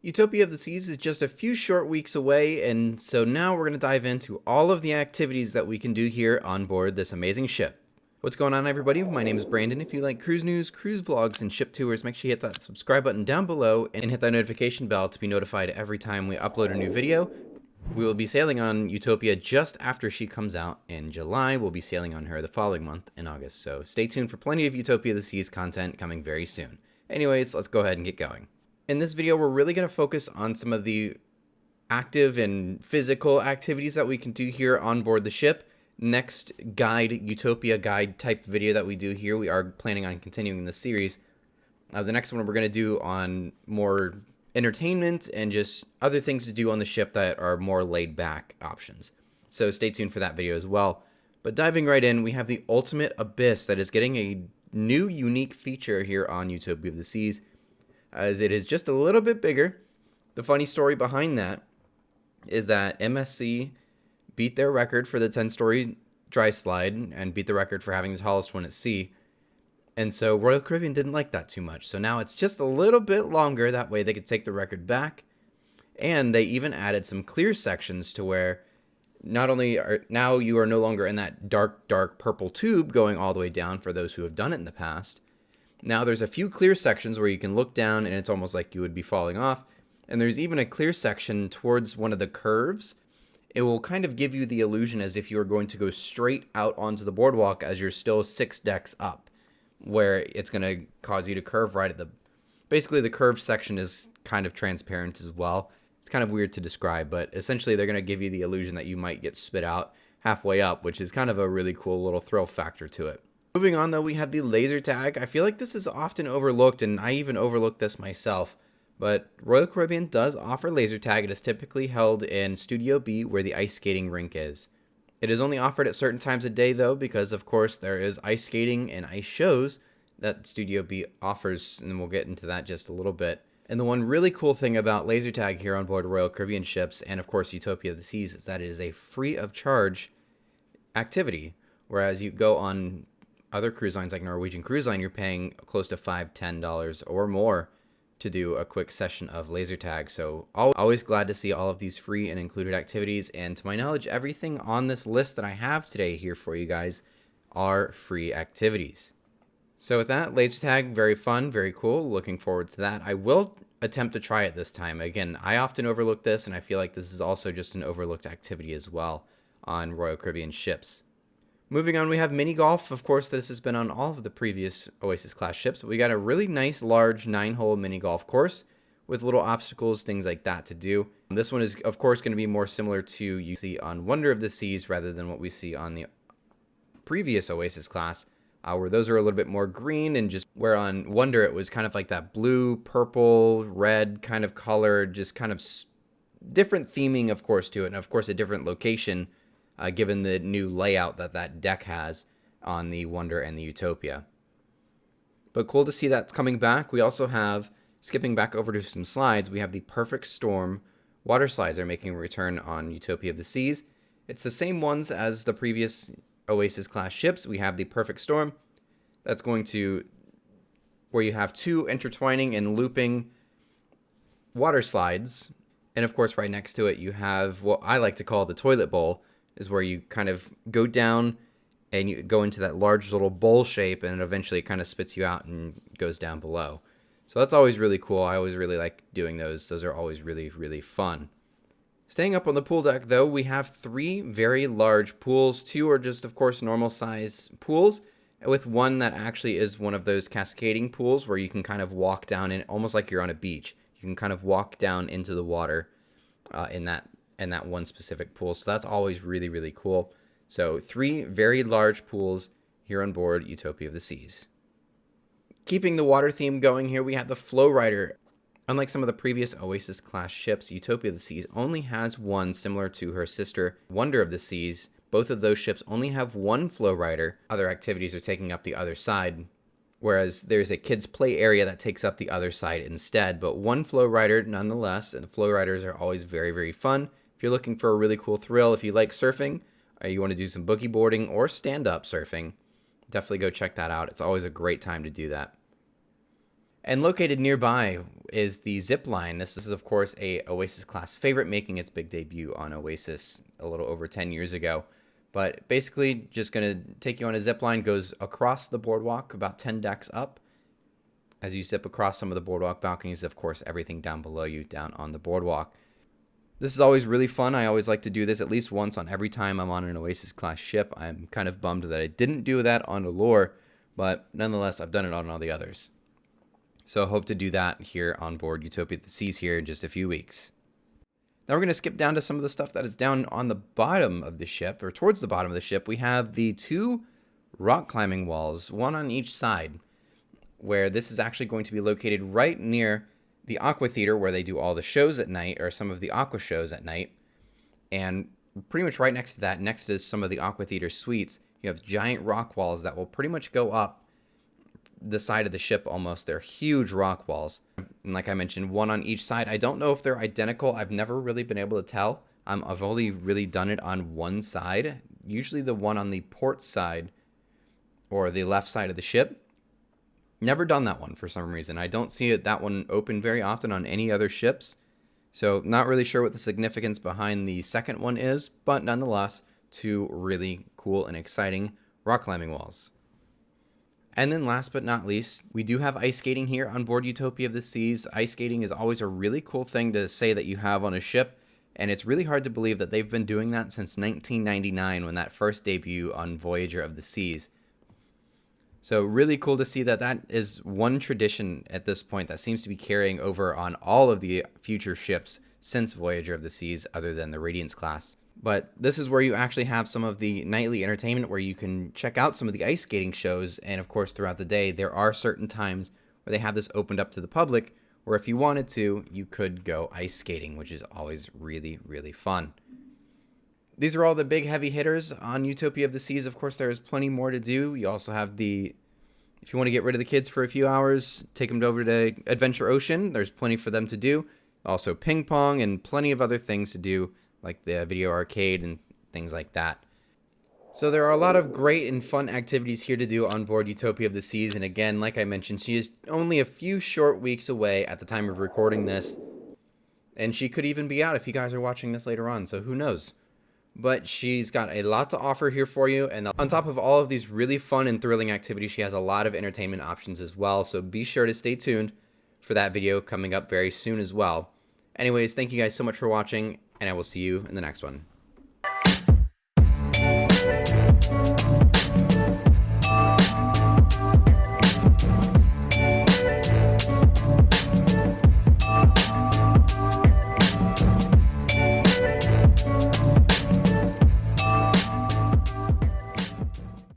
Utopia of the Seas is just a few short weeks away, and so now we're going to dive into all of the activities that we can do here on board this amazing ship. What's going on, everybody? My name is Brandon. If you like cruise news, cruise vlogs, and ship tours, make sure you hit that subscribe button down below and hit that notification bell to be notified every time we upload a new video. We will be sailing on Utopia just after she comes out in July. We'll be sailing on her the following month in August, so stay tuned for plenty of Utopia of the Seas content coming very soon. Anyways, let's go ahead and get going. In this video, we're really going to focus on some of the active and physical activities that we can do here on board the ship. Next Utopia guide type video that we do here, we are planning on continuing the series. The next one we're going to do on more entertainment and just other things to do on the ship that are more laid back options. So stay tuned for that video as well. But diving right in, we have the Ultimate Abyss that is getting a new unique feature here on Utopia of the Seas, as it is just a little bit bigger. The funny story behind that is that MSC beat their record for the 10-story dry slide and beat the record for having the tallest one at sea. And so Royal Caribbean didn't like that too much. So now it's just a little bit longer. That way they could take the record back. And they even added some clear sections to where not only are now you are no longer in that dark purple tube going all the way down for those who have done it in the past. Now there's a few clear sections where you can look down and it's almost like you would be falling off. And there's even a clear section towards one of the curves. It will kind of give you the illusion as if you were going to go straight out onto the boardwalk as you're still 6 decks up, where it's going to cause you to curve right at the... Basically, the curved section is kind of transparent as well. It's kind of weird to describe, but essentially they're going to give you the illusion that you might get spit out halfway up, which is kind of a really cool little thrill factor to it. Moving on, though, we have the laser tag. I feel like this is often overlooked, and I even overlooked this myself. But Royal Caribbean does offer laser tag. It is typically held in Studio B, where the ice skating rink is. It is only offered at certain times of day, though, because, of course, there is ice skating and ice shows that Studio B offers, and we'll get into that just a little bit. And the one really cool thing about laser tag here on board Royal Caribbean ships, and, of course, Utopia of the Seas, is that it is a free-of-charge activity, whereas you go on other cruise lines like Norwegian Cruise Line, you're paying close to $5, $10 or more to do a quick session of laser tag. So always glad to see all of these free and included activities. And to my knowledge, everything on this list that I have today here for you guys are free activities. So with that, laser tag, very fun, very cool. Looking forward to that. I will attempt to try it this time. Again, I often overlook this, and I feel like this is also just an overlooked activity as well on Royal Caribbean ships. Moving on, we have mini golf. Of course, this has been on all of the previous Oasis class ships. We got a really nice large 9-hole mini golf course with little obstacles, things like that to do. This one is, of course, going to be more similar to you see on Wonder of the Seas rather than what we see on the previous Oasis class, where those are a little bit more green, and just where on Wonder it was kind of like that blue, purple, red kind of color, just kind of different theming, of course, to it, and of course a different location. Given the new layout that deck has on the Wonder and the Utopia. But cool to see that's coming back. We also have, skipping back over to some slides, we have the Perfect Storm water slides are making a return on Utopia of the Seas. It's the same ones as the previous Oasis class ships. We have the Perfect Storm. That's going to, where you have 2 intertwining and looping water slides. And of course, right next to it, you have what I like to call the toilet bowl, is where you kind of go down and you go into that large little bowl shape, and eventually it kind of spits you out and goes down below. So that's always really cool. I always really like doing those. Those are always really, really fun. Staying up on the pool deck, though, we have 3 very large pools. 2 are just, of course, normal size pools, with one that actually is one of those cascading pools where you can kind of walk down in, almost like you're on a beach. You can kind of walk down into the water in that one specific pool. So that's always really, really cool. So 3 very large pools here on board Utopia of the Seas. Keeping the water theme going here, we have the Flow Rider. Unlike some of the previous Oasis class ships, Utopia of the Seas only has one, similar to her sister Wonder of the Seas. Both of those ships only have one Flow Rider. Other activities are taking up the other side, whereas there's a kids play area that takes up the other side instead. But one Flow Rider nonetheless, and the Flow Riders are always very, very fun. If you're looking for a really cool thrill, if you like surfing, or you want to do some boogie boarding or stand-up surfing, definitely go check that out. It's always a great time to do that. And located nearby is the zip line. This is, of course, a Oasis class favorite, making its big debut on Oasis a little over 10 years ago. But basically, just going to take you on a zip line, goes across the boardwalk, about 10 decks up. As you zip across some of the boardwalk balconies, of course, everything down below you, down on the boardwalk. This is always really fun. I always like to do this at least once on every time I'm on an Oasis class ship. I'm kind of bummed that I didn't do that on Allure, but nonetheless, I've done it on all the others. So I hope to do that here on board Utopia of the Seas here in just a few weeks. Now we're going to skip down to some of the stuff that is down on the bottom of the ship, or towards the bottom of the ship. We have the 2 rock climbing walls, one on each side, where this is actually going to be located right near the Aqua Theater, where they do all the shows at night, or some of the Aqua shows at night. And pretty much right next to that, next to some of the Aqua Theater suites, you have giant rock walls that will pretty much go up the side of the ship almost. They're huge rock walls. And like I mentioned, one on each side. I don't know if they're identical. I've never really been able to tell. I've only really done it on one side, usually the one on the port side or the left side of the ship. Never done that one for some reason. I don't see that one open very often on any other ships. So not really sure what the significance behind the second one is, but nonetheless, 2 really cool and exciting rock climbing walls. And then last but not least, we do have ice skating here on board Utopia of the Seas. Ice skating is always a really cool thing to say that you have on a ship, and it's really hard to believe that they've been doing that since 1999 when that first debut on Voyager of the Seas. So really cool to see that that is one tradition at this point that seems to be carrying over on all of the future ships since Voyager of the Seas, other than the Radiance class. But this is where you actually have some of the nightly entertainment where you can check out some of the ice skating shows. And of course, throughout the day, there are certain times where they have this opened up to the public, where if you wanted to, you could go ice skating, which is always really, really fun. These are all the big heavy hitters on Utopia of the Seas. Of course, there is plenty more to do. You also have if you want to get rid of the kids for a few hours, take them over to Adventure Ocean. There's plenty for them to do. Also ping pong and plenty of other things to do, like the video arcade and things like that. So there are a lot of great and fun activities here to do on board Utopia of the Seas. And again, like I mentioned, she is only a few short weeks away at the time of recording this. And she could even be out if you guys are watching this later on, so who knows. But she's got a lot to offer here for you. And on top of all of these really fun and thrilling activities, she has a lot of entertainment options as well. So be sure to stay tuned for that video coming up very soon as well. Anyways, thank you guys so much for watching, and I will see you in the next one.